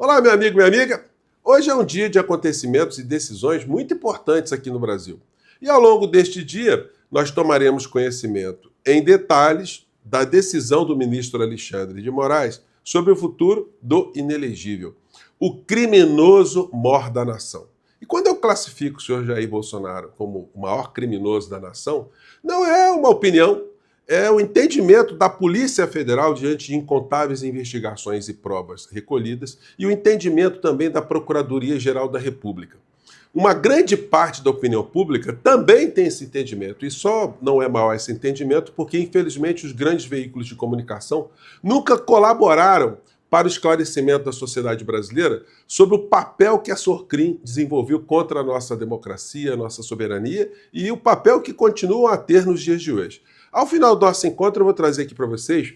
Olá, meu amigo, minha amiga. Hoje é um dia de acontecimentos e decisões muito importantes aqui no Brasil. E ao longo deste dia, nós tomaremos conhecimento em detalhes da decisão do ministro Alexandre de Moraes sobre o futuro do inelegível, o criminoso mor da nação. E quando eu classifico o senhor Jair Bolsonaro como o maior criminoso da nação, não é uma opinião, é o entendimento da Polícia Federal diante de incontáveis investigações e provas recolhidas e o entendimento também da Procuradoria-Geral da República. Uma grande parte da opinião pública também tem esse entendimento, e só não é maior esse entendimento porque, infelizmente, os grandes veículos de comunicação nunca colaboraram para o esclarecimento da sociedade brasileira sobre o papel que a Sorcrim desenvolveu contra a nossa democracia, a nossa soberania e o papel que continuam a ter nos dias de hoje. Ao final do nosso encontro, eu vou trazer aqui para vocês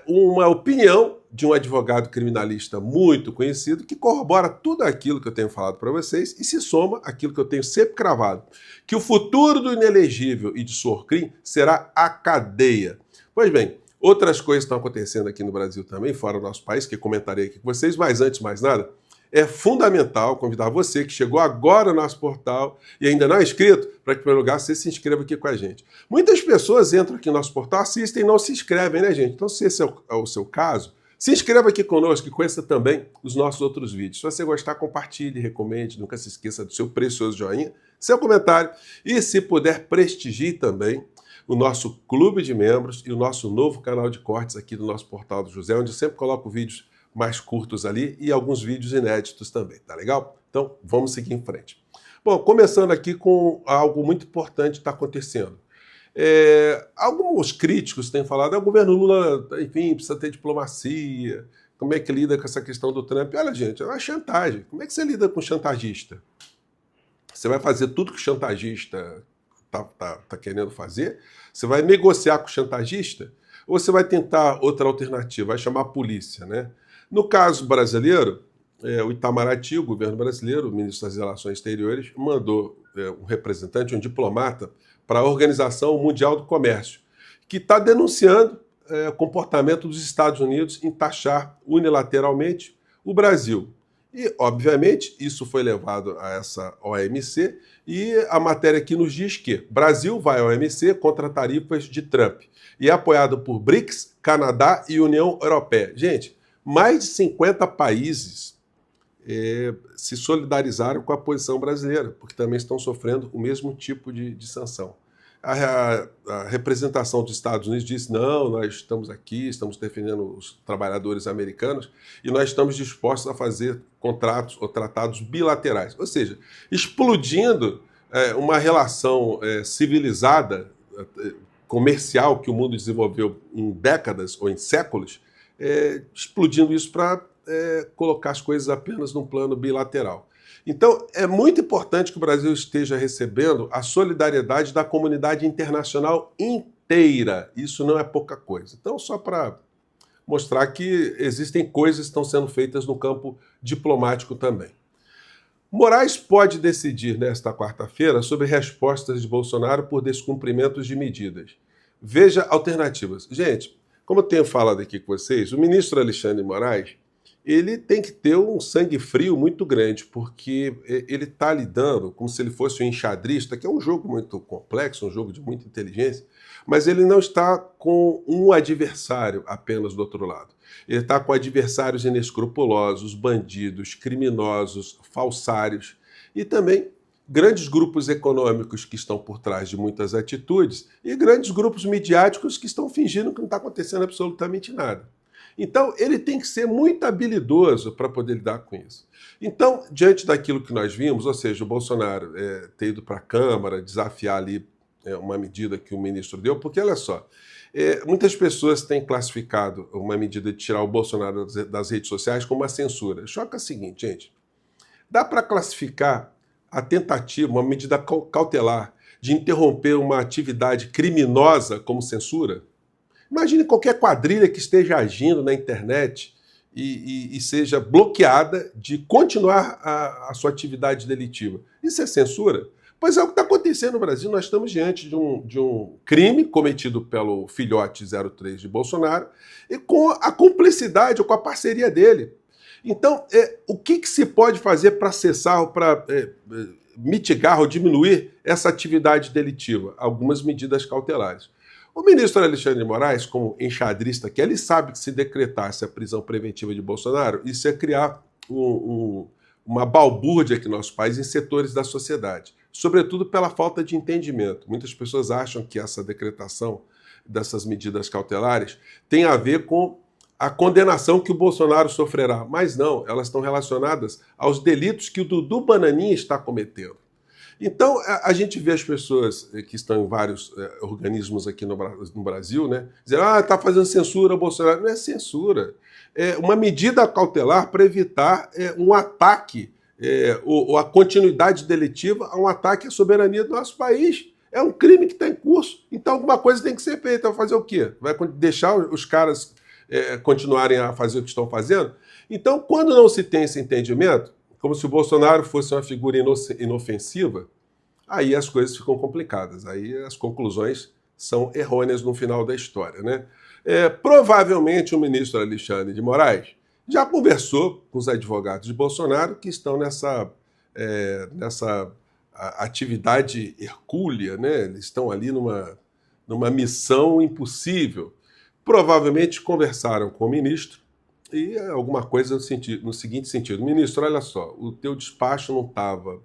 uma opinião de um advogado criminalista muito conhecido que corrobora tudo aquilo que eu tenho falado para vocês e se soma àquilo que eu tenho sempre cravado, que o futuro do inelegível e de Sorcrim será a cadeia. Pois bem, outras coisas estão acontecendo aqui no Brasil também, fora do nosso país, que comentarei aqui com vocês, mas antes de mais nada, é fundamental convidar você que chegou agora no nosso portal e ainda não é inscrito, para que, em primeiro lugar, você se inscreva aqui com a gente. Muitas pessoas entram aqui no nosso portal, assistem e não se inscrevem, né, gente? Então, se esse é o seu caso, se inscreva aqui conosco e conheça também os nossos outros vídeos. Se você gostar, compartilhe, recomende, nunca se esqueça do seu precioso joinha, seu comentário e, se puder, prestigie também o nosso clube de membros e o nosso novo canal de cortes aqui do nosso portal do José, onde eu sempre coloco vídeos mais curtos ali e alguns vídeos inéditos também, tá legal? Então, vamos seguir em frente. Bom, começando aqui com algo muito importante que está acontecendo. Alguns críticos têm falado, o governo Lula, enfim, precisa ter diplomacia, como é que lida com essa questão do Trump? Olha, gente, é uma chantagem. Como é que você lida com chantagista? Você vai fazer tudo que o chantagista tá querendo fazer? Você vai negociar com o chantagista? Ou você vai tentar outra alternativa, vai chamar a polícia, né? No caso brasileiro, o Itamaraty, o governo brasileiro, o ministro das Relações Exteriores, mandou um representante, um diplomata, para a Organização Mundial do Comércio, que está denunciando o comportamento dos Estados Unidos em taxar unilateralmente o Brasil. E, obviamente, isso foi levado a essa OMC e a matéria aqui nos diz que Brasil vai à OMC contra tarifas de Trump e é apoiado por BRICS, Canadá e União Europeia. Gente, mais de 50 países se solidarizaram com a posição brasileira, porque também estão sofrendo o mesmo tipo de sanção. A representação dos Estados Unidos disse, não, nós estamos aqui, estamos defendendo os trabalhadores americanos e nós estamos dispostos a fazer contratos ou tratados bilaterais. Ou seja, explodindo uma relação civilizada, comercial que o mundo desenvolveu em décadas ou em séculos, explodindo isso para colocar as coisas apenas num plano bilateral. Então, é muito importante que o Brasil esteja recebendo a solidariedade da comunidade internacional inteira. Isso não é pouca coisa. Então, só para mostrar que existem coisas que estão sendo feitas no campo diplomático também. Moraes pode decidir nesta quarta-feira sobre respostas de Bolsonaro por descumprimentos de medidas. Veja alternativas. Gente, como eu tenho falado aqui com vocês, o ministro Alexandre de Moraes, ele tem que ter um sangue frio muito grande, porque ele está lidando como se ele fosse um enxadrista, que é um jogo muito complexo, um jogo de muita inteligência, mas ele não está com um adversário apenas do outro lado. Ele está com adversários inescrupulosos, bandidos, criminosos, falsários e também grandes grupos econômicos que estão por trás de muitas atitudes e grandes grupos midiáticos que estão fingindo que não está acontecendo absolutamente nada. Então, ele tem que ser muito habilidoso para poder lidar com isso. Então, diante daquilo que nós vimos, ou seja, o Bolsonaro ter ido para a Câmara, desafiar ali uma medida que o ministro deu, porque, olha só, muitas pessoas têm classificado uma medida de tirar o Bolsonaro das redes sociais como uma censura. Choca o seguinte, gente, dá para classificar a tentativa, uma medida cautelar de interromper uma atividade criminosa como censura? Imagine qualquer quadrilha que esteja agindo na internet e seja bloqueada de continuar a sua atividade delitiva. Isso é censura? Pois é o que está acontecendo no Brasil. Nós estamos diante de um crime cometido pelo filhote 03 de Bolsonaro e com a cumplicidade ou com a parceria dele. Então, o que se pode fazer para cessar ou para mitigar ou diminuir essa atividade delitiva? Algumas medidas cautelares. O ministro Alexandre de Moraes, como enxadrista que ele sabe que se decretasse a prisão preventiva de Bolsonaro, isso ia criar uma balbúrdia aqui no nosso país em setores da sociedade, sobretudo pela falta de entendimento. Muitas pessoas acham que essa decretação dessas medidas cautelares tem a ver com a condenação que o Bolsonaro sofrerá, mas não, elas estão relacionadas aos delitos que o Dudu Bananinha está cometendo. Então, a gente vê as pessoas que estão em vários organismos aqui no Brasil, né, dizendo, está fazendo censura ao Bolsonaro. Não é censura, é uma medida cautelar para evitar um ataque, ou a continuidade deletiva a um ataque à soberania do nosso país. É um crime que está em curso, então alguma coisa tem que ser feita. Vai fazer o quê? Vai deixar os caras continuarem a fazer o que estão fazendo? Então, quando não se tem esse entendimento, como se o Bolsonaro fosse uma figura inofensiva, aí as coisas ficam complicadas, aí as conclusões são errôneas no final da história, né? Provavelmente o ministro Alexandre de Moraes já conversou com os advogados de Bolsonaro que estão nessa atividade hercúlea, né? Eles estão ali numa missão impossível. Provavelmente conversaram com o ministro e alguma coisa no seguinte sentido: ministro, olha só, o teu despacho não estava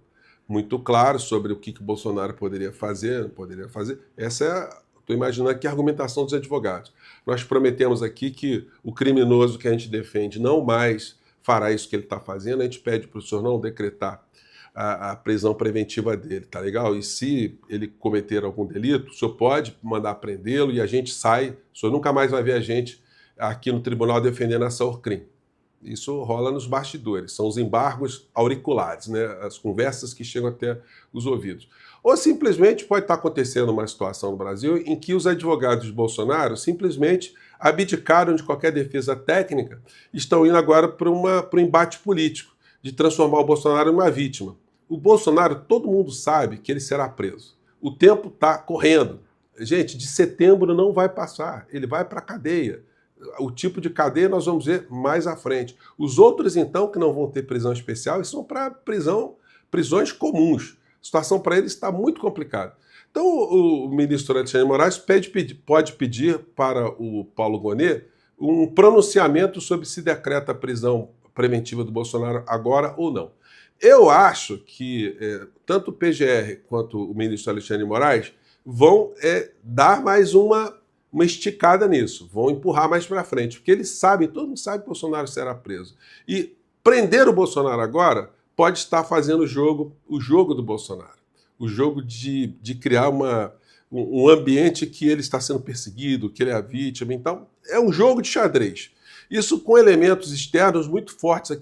muito claro sobre o que o Bolsonaro poderia fazer, não poderia fazer. Estou imaginando aqui a argumentação dos advogados. Nós prometemos aqui que o criminoso que a gente defende não mais fará isso que ele está fazendo, a gente pede para o senhor não decretar a prisão preventiva dele, tá legal? E se ele cometer algum delito, o senhor pode mandar prendê-lo e a gente sai, o senhor nunca mais vai ver a gente aqui no tribunal defendendo essa Orcrim. Isso rola nos bastidores, são os embargos auriculares, né? As conversas que chegam até os ouvidos. Ou simplesmente pode estar acontecendo uma situação no Brasil em que os advogados de Bolsonaro simplesmente abdicaram de qualquer defesa técnica e estão indo agora para um embate político, de transformar o Bolsonaro em uma vítima. O Bolsonaro, todo mundo sabe que ele será preso. O tempo está correndo. Gente, de setembro não vai passar, ele vai para a cadeia. O tipo de cadeia nós vamos ver mais à frente. Os outros, então, que não vão ter prisão especial, eles são para prisões comuns. A situação para eles está muito complicada. Então, o ministro Alexandre de Moraes pode pedir para o Paulo Gonet um pronunciamento sobre se decreta a prisão preventiva do Bolsonaro agora ou não. Eu acho que tanto o PGR quanto o ministro Alexandre de Moraes vão dar mais uma esticada nisso, vão empurrar mais para frente, porque eles sabem, todo mundo sabe que o Bolsonaro será preso. E prender o Bolsonaro agora pode estar fazendo o jogo do Bolsonaro, o jogo de criar um ambiente que ele está sendo perseguido, que ele é a vítima. Então, é um jogo de xadrez. Isso com elementos externos muito fortes aqui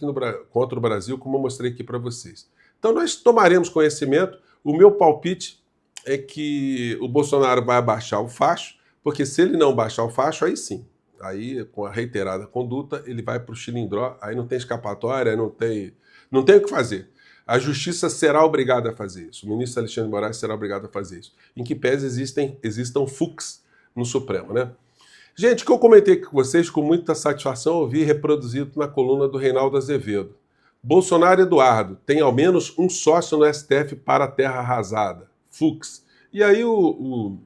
contra o Brasil, como eu mostrei aqui para vocês. Então nós tomaremos conhecimento. O meu palpite é que o Bolsonaro vai abaixar o facho, porque se ele não baixar o facho, aí sim. Aí, com a reiterada conduta, ele vai para o chilindró, aí não tem escapatória, não tem o que fazer. A justiça será obrigada a fazer isso. O ministro Alexandre de Moraes será obrigado a fazer isso. Em que pese existam fucks no Supremo, né? Gente, que eu comentei com vocês com muita satisfação, ouvi reproduzido na coluna do Reinaldo Azevedo. Bolsonaro Eduardo tem ao menos um sócio no STF para a terra arrasada. Fux. E aí o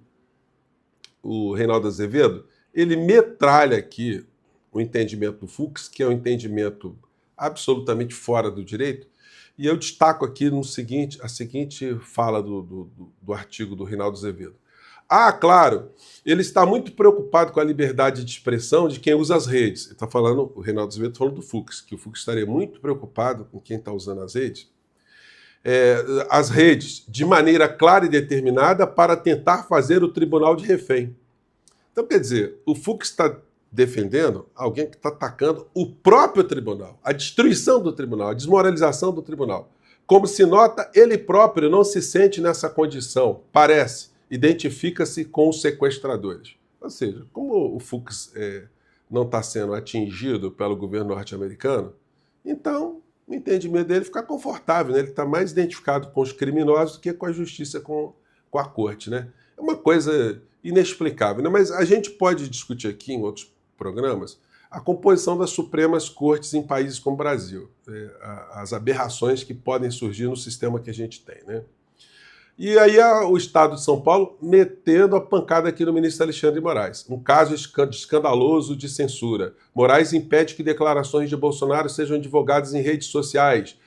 Reinaldo Azevedo, ele metralha aqui o entendimento do Fux, que é um entendimento absolutamente fora do direito, e eu destaco aqui a seguinte fala do artigo do Reinaldo Azevedo. Claro, ele está muito preocupado com a liberdade de expressão de quem usa as redes. Ele está falando, o Reinaldo Azevedo falando do Fux, que o Fux estaria muito preocupado com quem está usando as redes de maneira clara e determinada para tentar fazer o tribunal de refém. Então, quer dizer, o Fux está defendendo alguém que está atacando o próprio tribunal, a destruição do tribunal, a desmoralização do tribunal. Como se nota, ele próprio não se sente nessa condição, identifica-se com os sequestradores. Ou seja, como o Fux não está sendo atingido pelo governo norte-americano, então o entendimento dele fica confortável, né? Ele está mais identificado com os criminosos do que com a justiça, com a corte, né? É uma coisa inexplicável, né? Mas a gente pode discutir aqui em outros programas a composição das Supremas Cortes em países como o Brasil, as aberrações que podem surgir no sistema que a gente tem, né? E aí o Estado de São Paulo metendo a pancada aqui no ministro Alexandre de Moraes. Um caso escandaloso de censura. Moraes impede que declarações de Bolsonaro sejam divulgadas em redes sociais,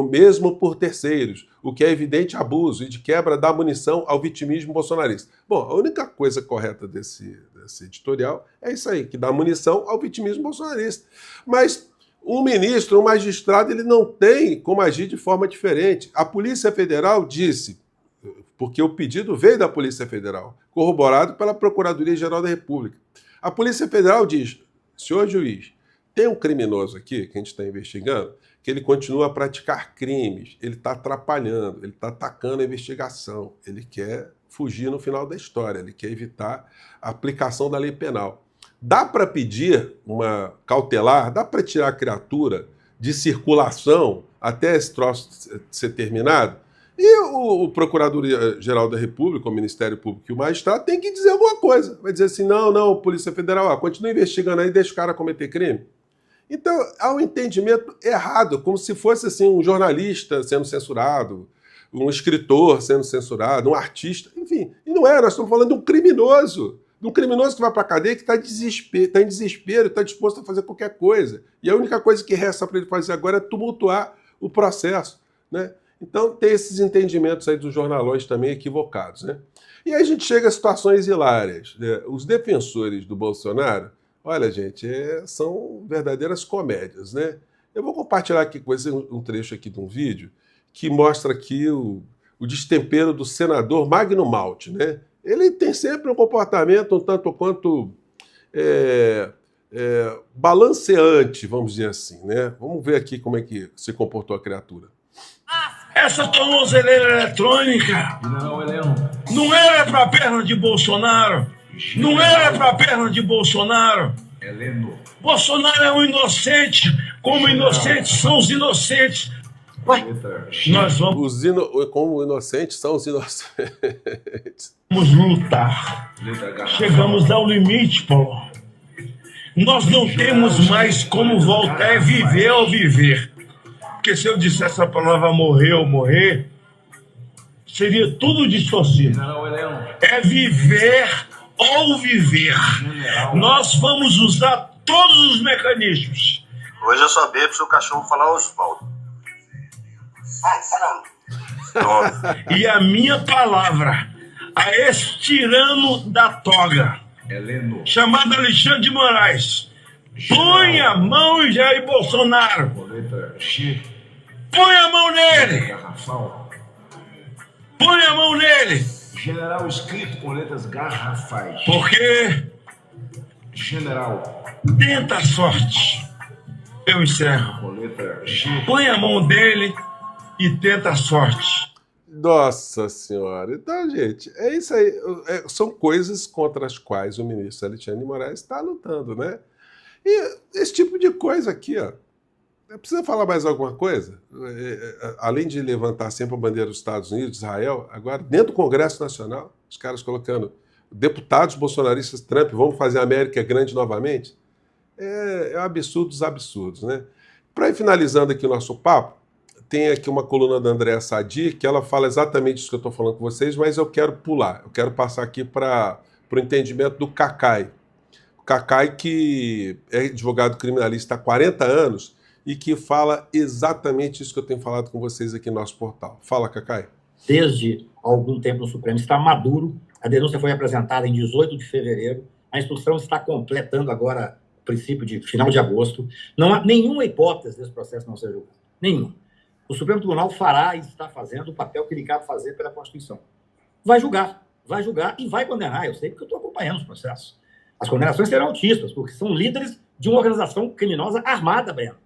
mesmo por terceiros, o que é evidente abuso e de quebra da munição ao vitimismo bolsonarista. Bom, a única coisa correta desse editorial é isso aí, que dá munição ao vitimismo bolsonarista. Mas um ministro, um magistrado, ele não tem como agir de forma diferente. A Polícia Federal disse, porque o pedido veio da Polícia Federal, corroborado pela Procuradoria-Geral da República. A Polícia Federal diz, senhor juiz, tem um criminoso aqui, que a gente está investigando, que ele continua a praticar crimes, ele está atrapalhando, ele está atacando a investigação, ele quer fugir no final da história, ele quer evitar a aplicação da lei penal. Dá para pedir uma cautelar, dá para tirar a criatura de circulação até esse troço ser terminado? E o Procurador-Geral da República, o Ministério Público e o magistrado tem que dizer alguma coisa. Vai dizer assim, não, Polícia Federal, continua investigando aí, deixa o cara cometer crime. Então, há um entendimento errado, como se fosse assim, um jornalista sendo censurado, um escritor sendo censurado, um artista, enfim. E não é, nós estamos falando de um criminoso que vai para a cadeia, que está em desespero, está disposto a fazer qualquer coisa. E a única coisa que resta para ele fazer agora é tumultuar o processo, né? Então, tem esses entendimentos aí dos jornalões também equivocados, né? E aí a gente chega a situações hilárias, né? Os defensores do Bolsonaro, olha, gente, são verdadeiras comédias, né? Eu vou compartilhar aqui com vocês um trecho aqui de um vídeo que mostra aqui o destempero do senador Magno Malta, né? Ele tem sempre um comportamento um tanto quanto balanceante, vamos dizer assim, né? Vamos ver aqui como é que se comportou a criatura. Essa tornozeleira eletrônica não era para a perna de Bolsonaro. Não era para a perna de Bolsonaro. Bolsonaro é um inocente, como inocentes são os inocentes. Nós vamos... Como inocentes são os inocentes. Vamos lutar. Chegamos ao limite, Paulo. Nós não temos mais como voltar a viver ou viver. Porque se eu dissesse essa palavra morrer ou morrer, seria tudo distorcido. É viver ou viver. Nós vamos usar todos os mecanismos. Hoje eu só bebo se o cachorro falar Osvaldo. E a minha palavra a esse tirano da toga, chamado Alexandre de Moraes, põe a mão em Jair Bolsonaro. Põe a mão nele. Põe a mão nele. General escrito com letras garrafais. Porque General tenta a sorte. Eu encerro. com letra G. Põe a mão dele e tenta a sorte. Nossa Senhora. Então, gente, é isso aí. São coisas contra as quais o ministro Alexandre de Moraes está lutando, né? E esse tipo de coisa aqui, ó. Precisa falar mais alguma coisa? Além de levantar sempre a bandeira dos Estados Unidos, de Israel, agora dentro do Congresso Nacional, os caras colocando deputados bolsonaristas Trump, vamos fazer a América grande novamente? É um absurdo dos absurdos, né? Para ir finalizando aqui o nosso papo, tem aqui uma coluna da Andréa Sadi, que ela fala exatamente isso que eu estou falando com vocês, mas eu quero pular, eu quero passar aqui para o entendimento do Cacai. O Cacai, que é advogado criminalista há 40 anos, e que fala exatamente isso que eu tenho falado com vocês aqui no nosso portal. Fala, Cacai. Desde algum tempo no Supremo está maduro, a denúncia foi apresentada em 18 de fevereiro, a instrução está completando agora o princípio de final de agosto. Não há nenhuma hipótese desse processo não ser julgado. Nenhuma. O Supremo Tribunal fará e está fazendo o papel que lhe cabe fazer pela Constituição. Vai julgar e vai condenar. Eu sei porque eu estou acompanhando os processos. As condenações serão altíssimas, porque são líderes de uma organização criminosa armada, Breno.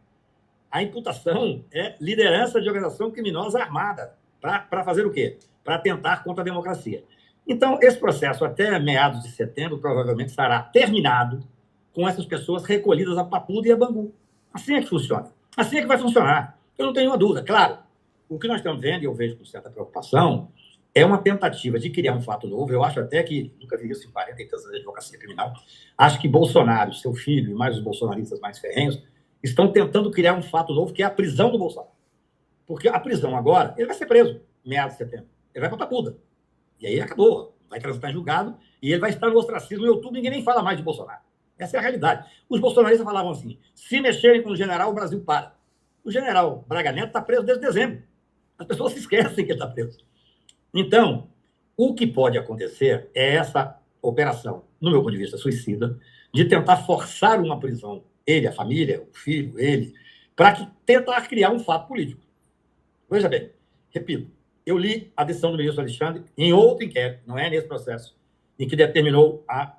A imputação é liderança de organização criminosa armada. Para fazer o quê? Para atentar contra a democracia. Então, esse processo, até meados de setembro, provavelmente estará terminado com essas pessoas recolhidas a Papuda e a Bangu. Assim é que funciona. Assim é que vai funcionar. Eu não tenho uma dúvida. Claro, o que nós estamos vendo, e eu vejo com certa preocupação, é uma tentativa de criar um fato novo. Eu acho até que, nunca vi isso em 40 e tantos anos de advocacia criminal, acho que Bolsonaro, seu filho e mais os bolsonaristas mais ferrenhos estão tentando criar um fato novo, que é a prisão do Bolsonaro. Porque a prisão agora, ele vai ser preso em meados de setembro. Ele vai para Papuda. E aí acabou. Vai transitar em julgado e ele vai estar no ostracismo. Em outubro, ninguém nem fala mais de Bolsonaro. Essa é a realidade. Os bolsonaristas falavam assim, se mexerem com o general, o Brasil para. O general Braga Neto está preso desde dezembro. As pessoas se esquecem que ele está preso. Então, o que pode acontecer é essa operação, no meu ponto de vista, suicida, de tentar forçar uma prisão, ele, a família, o filho, ele, para tentar criar um fato político. Veja bem, repito, eu li a decisão do ministro Alexandre em outro inquérito, não é nesse processo, em que determinou a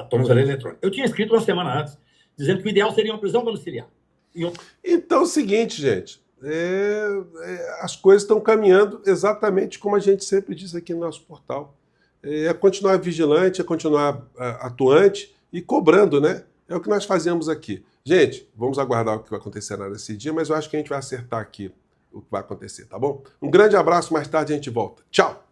tornozeleira eletrônica. Eu tinha escrito uma semana antes, dizendo que o ideal seria uma prisão domiciliar. Então é o seguinte, gente, as coisas estão caminhando exatamente como a gente sempre diz aqui no nosso portal. É continuar vigilante, é continuar atuante e cobrando, né? É o que nós fazemos aqui. Gente, vamos aguardar o que vai acontecer nesse dia, mas eu acho que a gente vai acertar aqui o que vai acontecer, tá bom? Um grande abraço, mais tarde a gente volta. Tchau!